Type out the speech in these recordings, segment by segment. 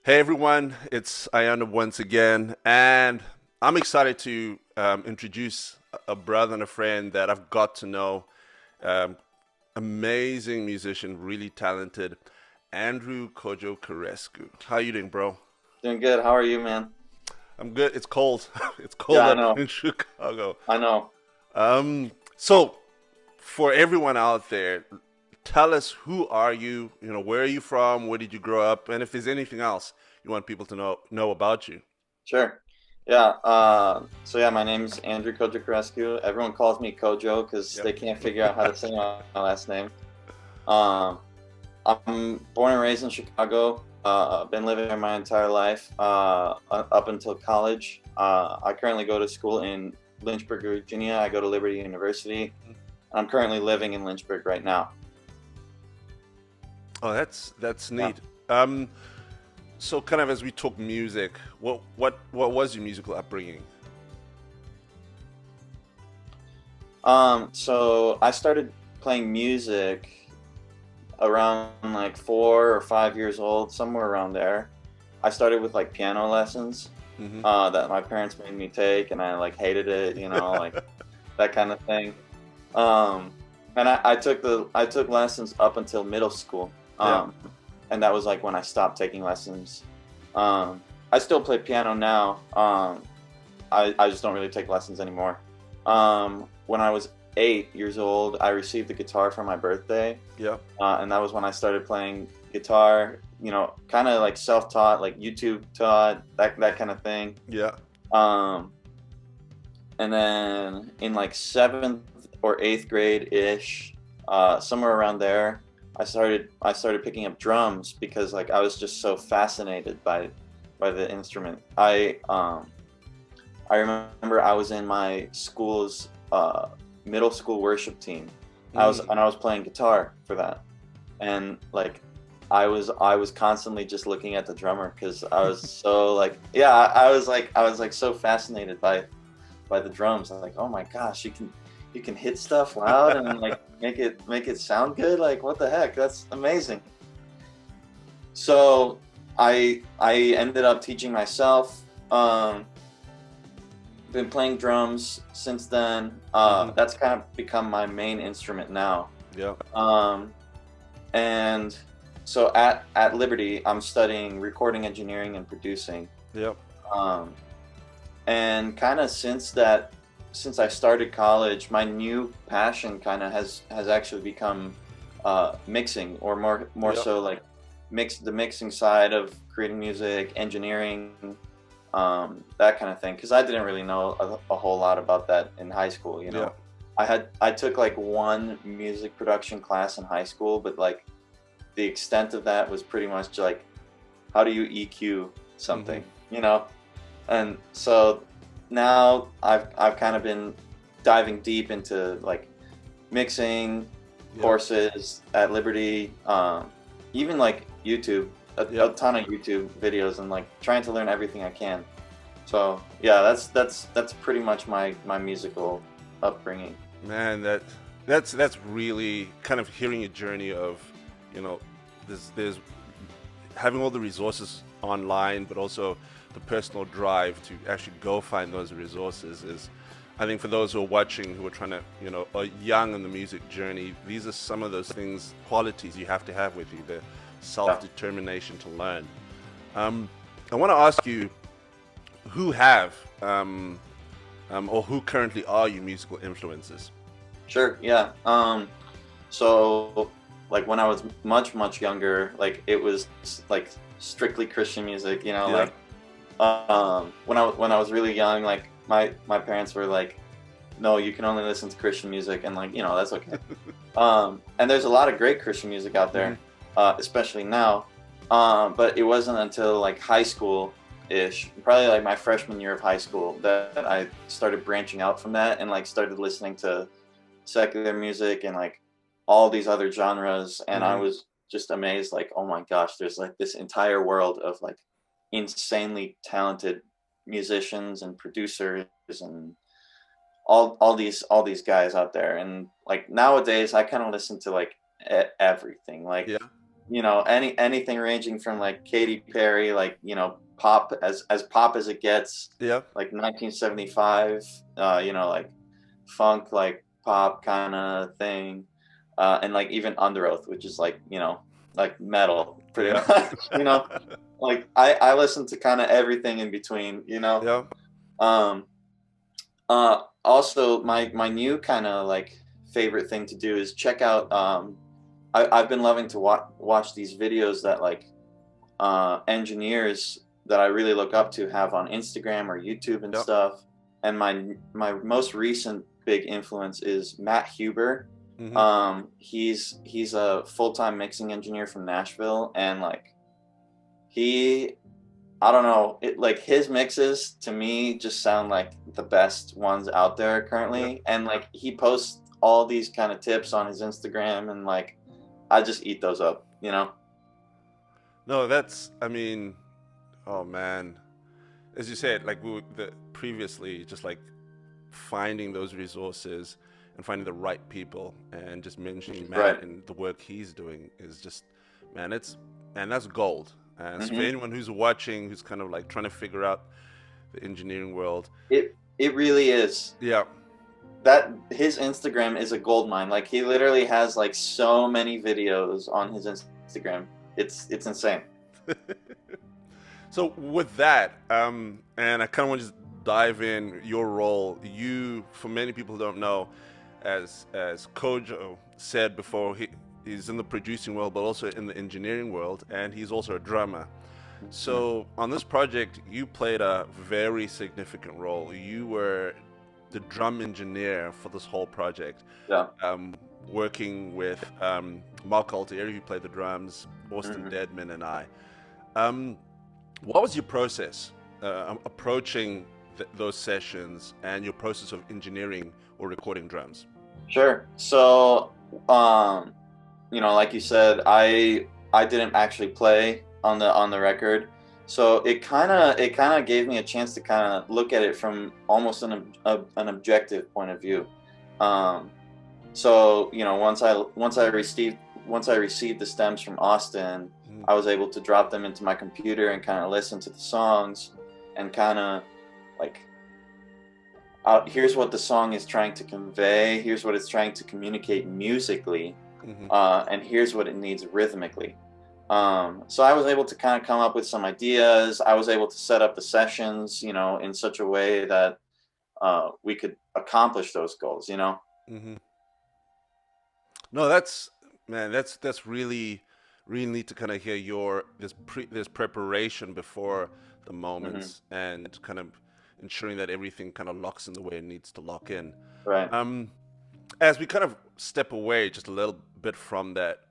Hey everyone, it's Ayanda once again, and I'm excited to introduce a brother and a friend that I've got to know. Um, Amazing musician, really talented, Andrew Cojocarescu. How you doing, bro? Doing good. How are you, man? I'm good. It's cold. It's Yeah, cold I up know. in Chicago. I know. So for everyone out there, tell us who are you? Where are you from? Where did you grow up? And if there's anything else you want people to know about you. Sure. Yeah. So my name's Andrew Cojocarescu. Everyone calls me Kojo because Yep. they can't figure out how to say my last name. Um, I'm born and raised in Chicago. I've been living there my entire life, up until college. I currently go to school in Lynchburg, Virginia. I go to Liberty University. I'm currently living in Lynchburg right now. Oh, that's Yeah. neat. Um, so kind of as we talk music, what was your musical upbringing? So I started playing music around like 4 or 5 years old, somewhere around there. I started with like piano lessons Hmm. that my parents made me take, and I like hated it, like that kind of thing. Um, and I took lessons up until middle school, Yeah. and that was like when I stopped taking lessons. I still play piano now. I just don't really take lessons anymore. When I was 8 years old, I received a guitar for my birthday, Yeah. and that was when I started playing guitar. Kind of like self-taught, like YouTube taught, that kind of thing. Yeah. Um, and then in like seventh or eighth grade ish, somewhere around there, I started picking up drums because like I was just so fascinated by the instrument. I remember I was in my school's middle school worship team. Mm. I was playing guitar for that, and like I was constantly just looking at the drummer because I was so like yeah I was like so fascinated by the drums. I'm like, oh my gosh, you can hit stuff loud and like make it sound good. Like what the heck? That's amazing. So I ended up teaching myself. Been playing drums since then. Hmm. That's kind of become my main instrument now. Yeah. Um, and so at Liberty, I'm studying recording engineering and producing. Yeah. Um, and kind of since I started college, my new passion kind of has actually become mixing, or more Yeah. so like the mixing side of creating music, engineering, that kind of thing. Because I didn't really know a whole lot about that in high school. Yeah. I took like one music production class in high school, but like the extent of that was pretty much like how do you EQ Hmm. something, you know? And so now I've kind of been diving deep into like mixing Yeah. courses at Liberty, even like YouTube, Yeah. a ton of YouTube videos, and like trying to learn everything I can. So yeah, that's pretty much my musical upbringing. Man, that's really kind of hearing a journey of, you know, there's having all the resources online, but also the personal drive to actually go find those resources is, I think, for those who are watching, who are trying to, are young in the music journey, these are some of those things, qualities you have to have with you, the Yeah, self-determination to learn. Um, I want to ask you, who have, or who currently are your musical influences? sure. Yeah. So like when I was much younger, like it was like strictly Christian music, Yeah. like when I was really young, like my parents were like, no, you can only listen to Christian music, and like that's okay. And there's a lot of great Christian music out Hmm. there, especially now. But it wasn't until like high school ish, probably like my freshman year of high school, that I started branching out from that and like started listening to secular music and like all these other genres. And I Hmm. was just amazed, like, oh my gosh, there's like this entire world of like insanely talented musicians and producers and all these guys out there. And like nowadays I kind of listen to like everything. Like Yeah. you know, anything ranging from like Katy Perry, like, you know, pop as pop as it gets, Yeah. like 1975, you know, like funk, like pop kind of thing, and like even Under Oath, which is like, you know, like metal pretty Yeah. much, you know, like I listen to kind of everything in between, you know. Yeah. Um, Also, my new kind of like favorite thing to do is check out. I've been loving to watch these videos that like engineers that I really look up to have on Instagram or YouTube and Yeah. stuff. And my most recent big influence is Matt Huber. Mm-hmm. He's a full-time mixing engineer from Nashville, and like he I don't know, like his mixes to me just sound like the best ones out there Yeah. currently. And like he posts all these kind of tips on his Instagram, and like I just eat those up, you know? No, that's, I mean, oh man, as you said, like previously, just like finding those resources and finding the right people, and just mentioning Right. Matt and the work he's doing is just, man, that's gold. And so for Hmm. anyone who's watching, who's kind of like trying to figure out the engineering world, It really is. yeah. That his Instagram is a gold mine. Like he literally has like so many videos on his Instagram. It's insane. So with that, and I kind of want to just dive in your role. You, for many people who don't know, as Kojo said before, he's in the producing world, but also in the engineering world, and he's also a drummer. Mhm. So on this project, you played a very significant role. You were the drum engineer for this whole project, Yeah. um, working with Mark Altieri, who played the drums, Austin Hmm. Deadman, and I. Um, what was your process approaching those sessions and your process of engineering or recording drums? Sure. So, you know, like you said, I didn't actually play on the record, so it kind of gave me a chance to kind of look at it from almost an objective point of view. Um, so you know, once I received the stems from Austin, Mm. I was able to drop them into my computer and kind of listen to the songs and kind of like here's what the song is trying to convey, here's what it's trying to communicate musically, Hmm. and here's what it needs rhythmically. So I was able to kind of come up with some ideas. I was able to set up the sessions, you know, in such a way that we could accomplish those goals, you know. Hmm. No, that's, man, that's really really neat to kind of hear your this preparation before the Hmm. moments and kind of ensuring that everything kind of locks in the way it needs to lock in. Right. Um, as we kind of step away just a little bit from that,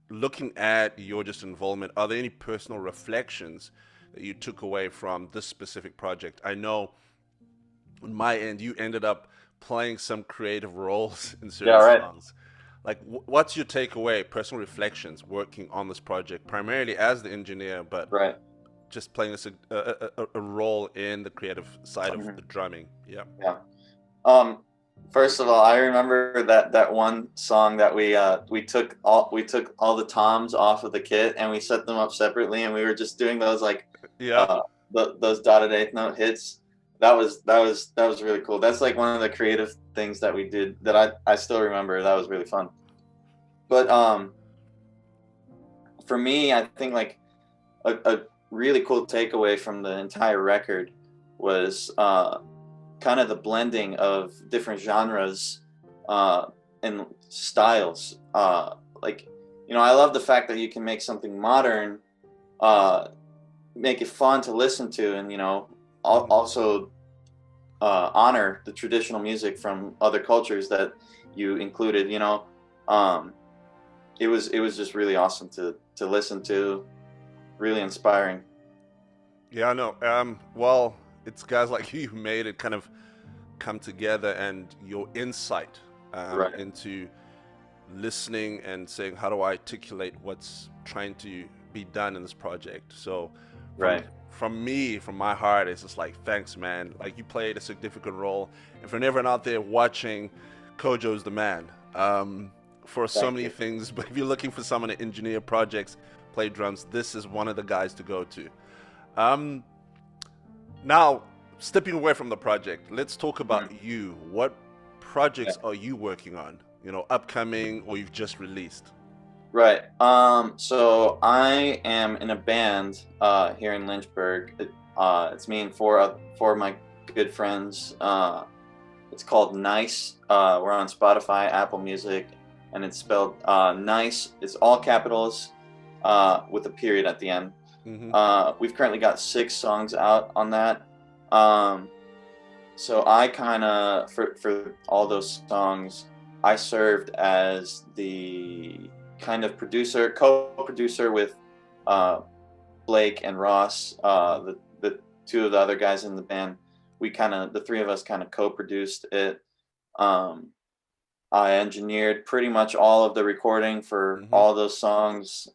looking at your just involvement, are there any personal reflections that you took away from this specific project? I know on my end, you ended up playing some creative roles in Yeah. certain Right. songs. Like, what's your takeaway, personal reflections working on this project, primarily as the engineer, but Right. just playing a role in the creative side of Hmm. the drumming? Yeah. Yeah. Um, First of all, I remember that one song that we took all the toms off of the kit and we set them up separately, and we were just doing those like Yeah. uh those dotted eighth note hits. That was really cool. That's like one of the creative things that we did that I still remember. That was really fun. But for me, I think like a really cool takeaway from the entire record was kind of the blending of different genres and styles. Like, you know, I love the fact that you can make something modern, uh, make it fun to listen to, and you know, Hmm. also honor the traditional music from other cultures that you included. You know, um, it was just really awesome to listen to, really inspiring. Yeah, I know. Well, it's guys like you who made it kind of come together, and your insight Right, into listening and saying, how do I articulate what's trying to be done in this project? So from right. from my heart, it's just like, thanks, man. Like, you played a significant role. And for everyone out there watching, Kojo's the man. for so Thank many you. things, but if you're looking for someone to engineer projects, play drums, this is one of the guys to go to. Um, Now, stepping away from the project, let's talk Mhm. about you. What Yeah. projects are you working on? Upcoming or you've just released? Right. So I am in a band here in Lynchburg. It's me and four of my good friends. It's called Nice. We're on Spotify, Apple Music, and it's spelled Nice. It's all capitals with a period at the end. Mm-hmm. We've currently got 6 songs out on that. Um, so I kind of for all those songs, I served as the kind of co-producer with uh, Blake and Ross, the two of the other guys in the band. The three of us kind of co-produced it. Um, I engineered pretty much all of the recording for Mm-hmm. all those songs.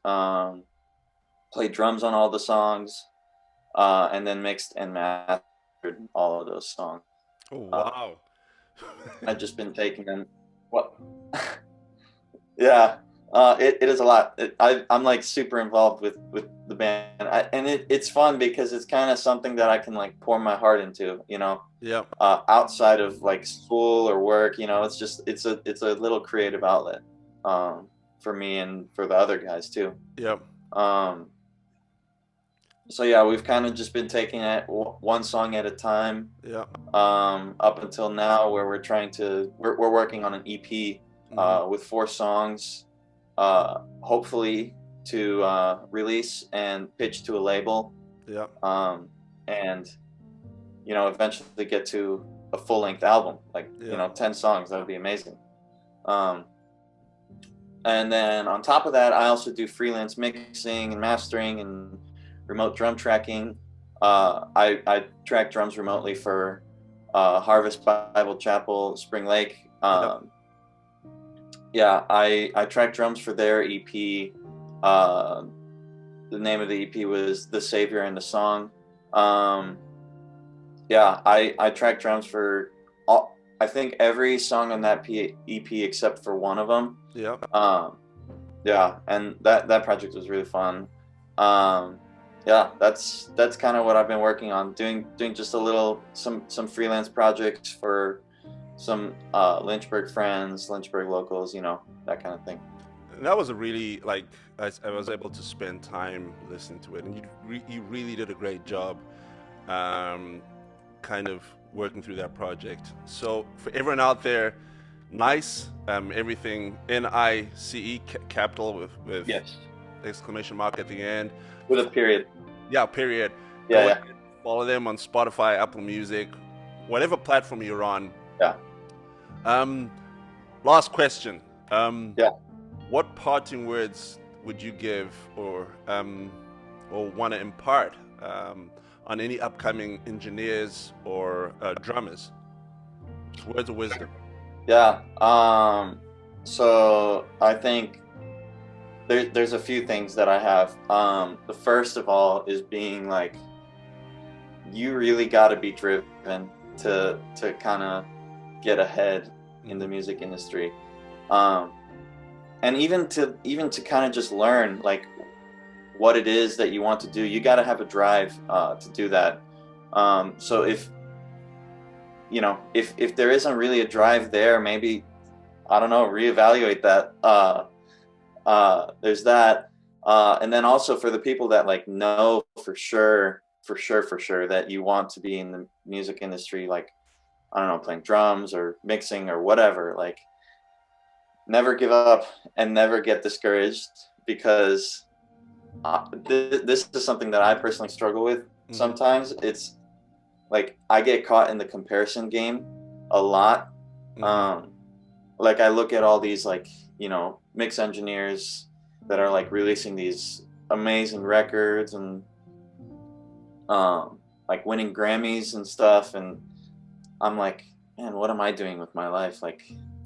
Played drums on all the songs, and then mixed and mastered all of those songs. Oh, Uh, wow. I've just been taking them. What? Yeah, it is a lot. I'm like super involved with the band, and it's fun because it's kind of something that I can like pour my heart into. Yep. Outside of like school or work. It's a little creative outlet for me and for the other guys too. Yep. Um, so yeah, we've kind of just been taking it one song at a time Yep. up until now, where we're working on an EP Mm-hmm. with 4 songs, hopefully to release and pitch to a label, Yep. and eventually get to a full-length album, like Yep. 10 songs. That would be amazing. um, and then on top of that, I also do freelance mixing and mastering and remote drum tracking. I track drums remotely for Harvest Bible Chapel, Spring Lake. Yep. Yeah, I track drums for their EP. Uh, the name of the EP was The Savior and the Song. Um, yeah, I track drums for I think every song on that EP except for one of them. Yep. Yeah, and that project was really fun. Um, yeah, that's kind of what I've been working on, doing just a little some freelance projects for some Lynchburg friends, Lynchburg locals, that kind of thing. And that was a really like I was able to spend time listening to it, and you really did a great job, kind of working through that project. So for everyone out there, Nice, everything NICE, capital with Yes, exclamation mark at the end. with a period. Yeah, period. Yeah, Go yeah, ahead, follow them on Spotify, Apple Music, whatever platform you're on. yeah, Um, Last question. yeah. What parting words would you give or want to impart on any upcoming engineers or drummers? Just words of wisdom. Yeah. So I think there's a few things that I have. The first of all is being like, you really got to be driven to kind of get ahead in the music industry, and even to kind of just learn like what it is that you want to do. You got to have a drive to do that. So if there isn't really a drive there, maybe, I don't know, reevaluate that. There's that. And then also for the people that like know for sure that you want to be in the music industry, like, I don't know, playing drums or mixing or whatever, like, never give up and never get discouraged, because this is something that I personally struggle with. Sometimes it's like I get caught in the comparison game a lot. Like I look at all these like mix engineers that are like releasing these amazing records and like winning Grammys and stuff, and I'm like, man, what am I doing with my life? Like,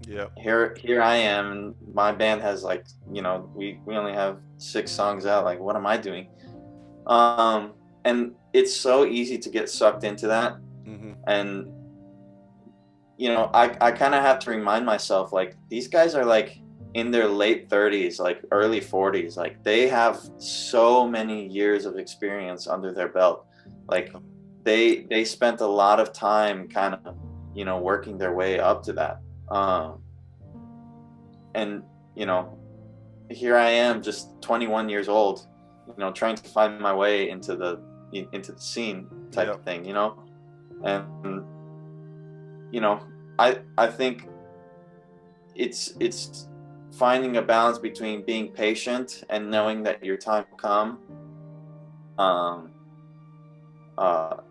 Yeah. here I am, and my band has like, we only have 6 songs out. Like, what am I doing? And it's so easy to get sucked into that. And I kind of have to remind myself, like, these guys are like in their late 30s, like early 40s. Like they have so many years of experience under their belt. Like they spent a lot of time kind of, you know, working their way up to that. And, you know, here I am just 21 years old, you know, trying to find my way into the scene type of thing, you know? And, you know, I think it's finding a balance between being patient and knowing that your time will come.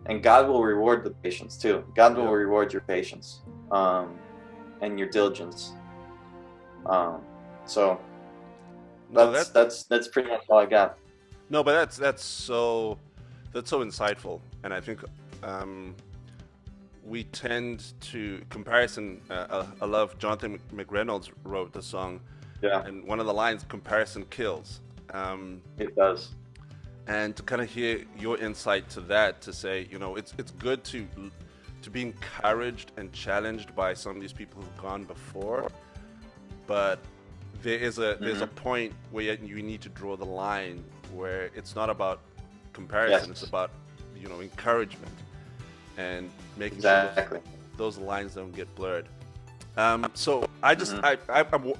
And God will reward the patience too. God will reward your patience, and your diligence. So that's pretty much all I got. No, but that's so insightful, and I think we tend to comparison. I love Jonathan McReynolds wrote the song, and one of the lines, "Comparison kills." It does. And to kind of hear your insight to that, to say, you know, it's good to be encouraged and challenged by some of these people who've gone before, but there's a point where you need to draw the line where it's not about comparison, it's about, you know, encouragement and making sure those lines don't get blurred. So I just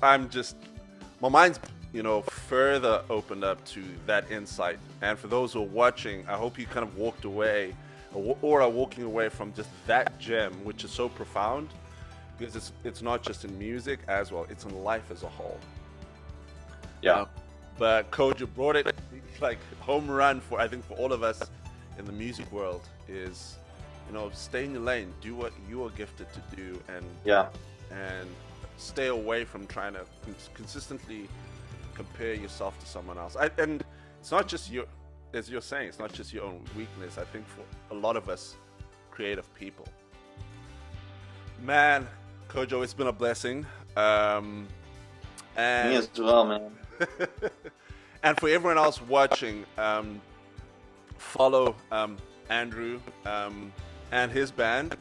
I'm just, my mind's, you know, further opened up to that insight. And for those who are watching, I hope you kind of walked away or are walking away from just that gem, which is so profound, because it's not just in music as well, it's in life as a whole. But Kojo brought it like home run for, I think, for all of us in the music world, is, you know, stay in your lane, do what you are gifted to do, and stay away from trying to consistently compare yourself to someone else. And it's not just your, as you're saying, it's not just your own weakness. I think for a lot of us creative people, man, Kojo, it's been a blessing. And me as well, man. And for everyone else watching, follow Andrew and his band.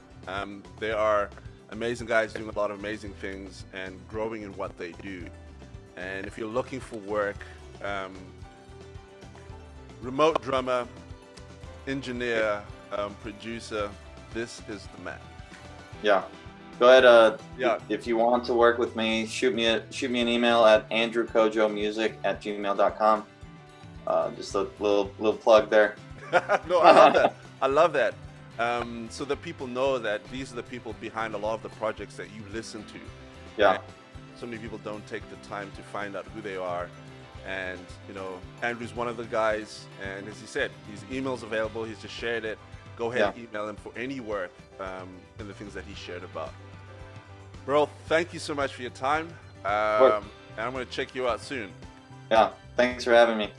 They are amazing guys doing a lot of amazing things and growing in what they do. And if you're looking for work, remote drummer, engineer, producer, this is the man. Go ahead. If you want to work with me, shoot me an email at andrewcojomusic@gmail.com. Just a little plug there. No, I love that. I love that. So that people know that these are the people behind a lot of the projects that you listen to. And so many people don't take the time to find out who they are. And, you know, Andrew's one of the guys, and as he said, his email's available. He's just shared it. Go ahead and email him for any work and the things that he shared about. Bro, thank you so much for your time. And I'm going to check you out soon. Thanks for having me.